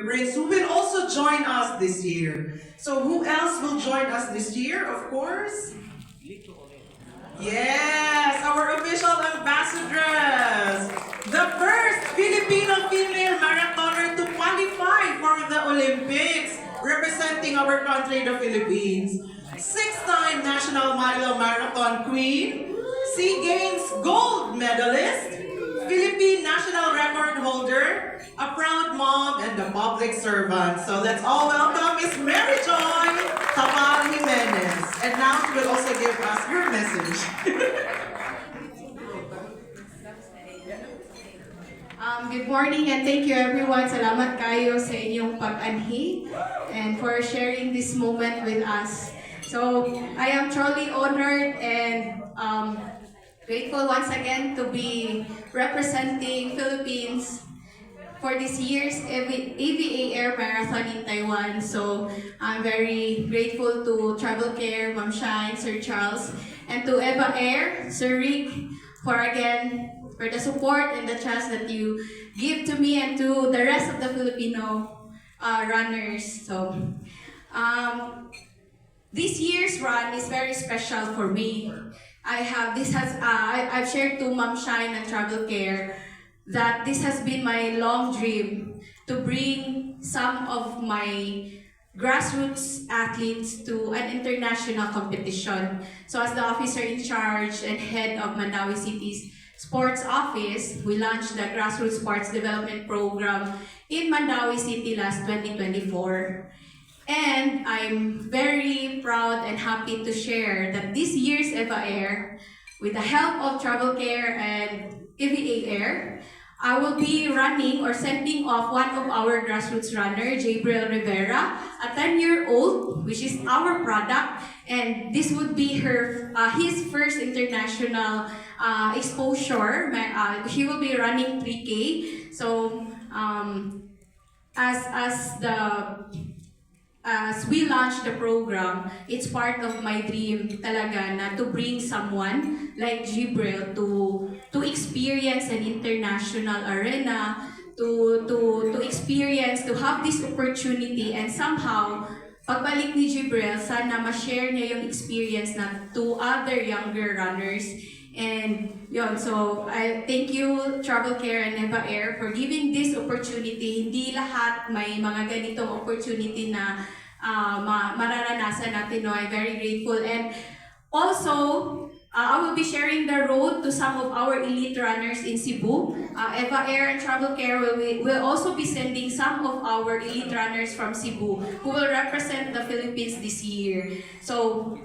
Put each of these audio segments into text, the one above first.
Brace, who will also join us this year. So who else will join us this year? Of course. Yes, our official ambassadress, the first Filipino female marathoner to qualify for the Olympics, representing our country, the Philippines. Six-time National Milo Marathon Queen, SEA Games gold medalist, Philippine national record holder, a proud mom, and a public servant. So let's all welcome Miss Mary Joy Tapal Jimenez. And now she will also give us your message. Good morning and thank you everyone. Salamat kayo sa inyong pag-anhi and for sharing this moment with us. So, I am truly honored and grateful once again to be representing Philippines for this year's AVA Air Marathon in Taiwan. So, I'm very grateful to Travel Care, Ma'am Shine, Sir Charles, and to Eva Air, Sir Rick, for the support and the trust that you give to me and to the rest of the Filipino runners. So, this year's run is very special for me. I've shared to Ma'am Shine and Travel Care that this has been my long dream to bring some of my grassroots athletes to an international competition. So as the officer in charge and head of Mandawi City's Sports Office, we launched the Grassroots Sports Development Program in Mandawi City last 2024. And I'm very proud and happy to share that this year's EVA Air, with the help of Travel Care and EVA Air, I will be running or sending off one of our grassroots runner, Gabriel Rivera, a 10-year-old, which is our product, and this would be his first international exposure. He will be running 3K. So as we launch the program, it's part of my dream talaga na to bring someone like Gabriel to experience an international arena, to experience, to have this opportunity, and somehow pagbalik ni Gabriel, sana ma-share niya yung experience na to other younger runners. And yun, so I thank you Travel Care and EVA Air for giving this opportunity. Hindi lahat may mga ganitong opportunity na mararanasan natin. No? I'm very grateful. And also, I will be sharing the road to some of our elite runners in Cebu. EVA Air and Travel Care will also be sending some of our elite runners from Cebu who will represent the Philippines this year. So,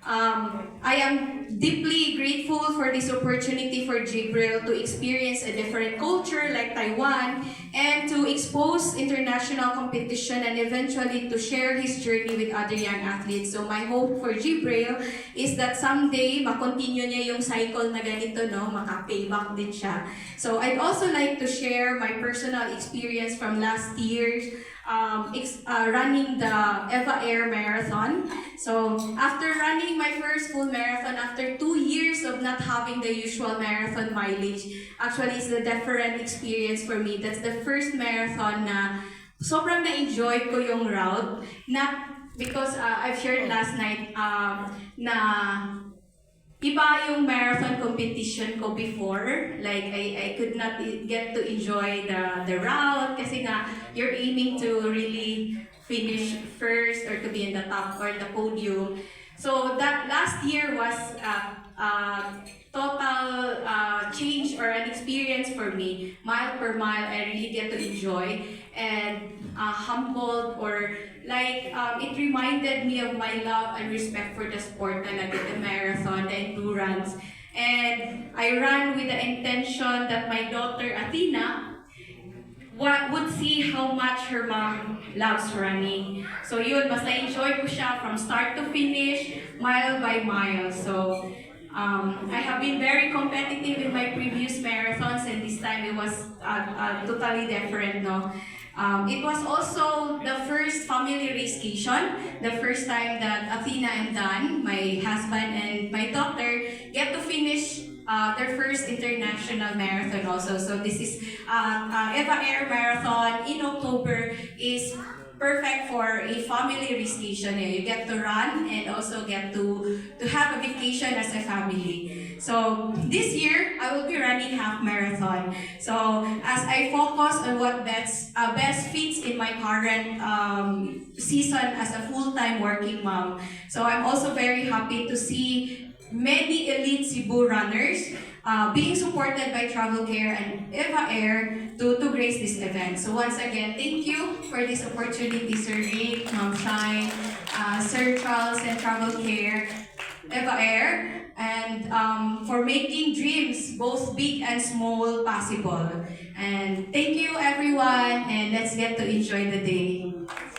I am deeply grateful for this opportunity for Gabriel to experience a different culture like Taiwan and to expose international competition and eventually to share his journey with other young athletes. So my hope for Gabriel is that someday makontinue niya yung cycle na ganito, no? Maka-payback din siya. So I'd also like to share my personal experience from last year's running the EVA Air Marathon. So after running my first full marathon, after 2 years of not having the usual marathon mileage, actually it's a different experience for me. That's the first marathon na sobrang na-enjoy ko yung route. Not because I've shared last night na iba yung marathon competition ko before. Like, I could not get to enjoy the route kasi nga, you're aiming to really finish first or to be in the top or the podium. So that last year was total change or an experience for me. Mile per mile, I really get to enjoy and humbled or like it reminded me of my love and respect for the sport talaga, the marathon, the endurance. And I ran with the intention that my daughter Athena would see how much her mom loves running. So yun, mas na-enjoy ko siya from start to finish, mile by mile. So I have been very competitive in my previous marathons and this time it was totally different, no? It was also the first family racecation, the first time that Athena and Dan, my husband and my daughter, get to finish their first international marathon also. So this is EVA Air Marathon in October is perfect for a family vacation. You get to run and also get to have a vacation as a family. So this year, I will be running half marathon. So as I focus on what best fits in my current season as a full-time working mom. So I'm also very happy to see many elite Cebu runners being supported by Travel Care and Eva Air to grace this event. So once again, thank you for this opportunity, Sir Rick, Ma'am Shine, Sir Charles and Travel Care, Eva Air, and for making dreams, both big and small, possible. And thank you everyone, and let's get to enjoy the day.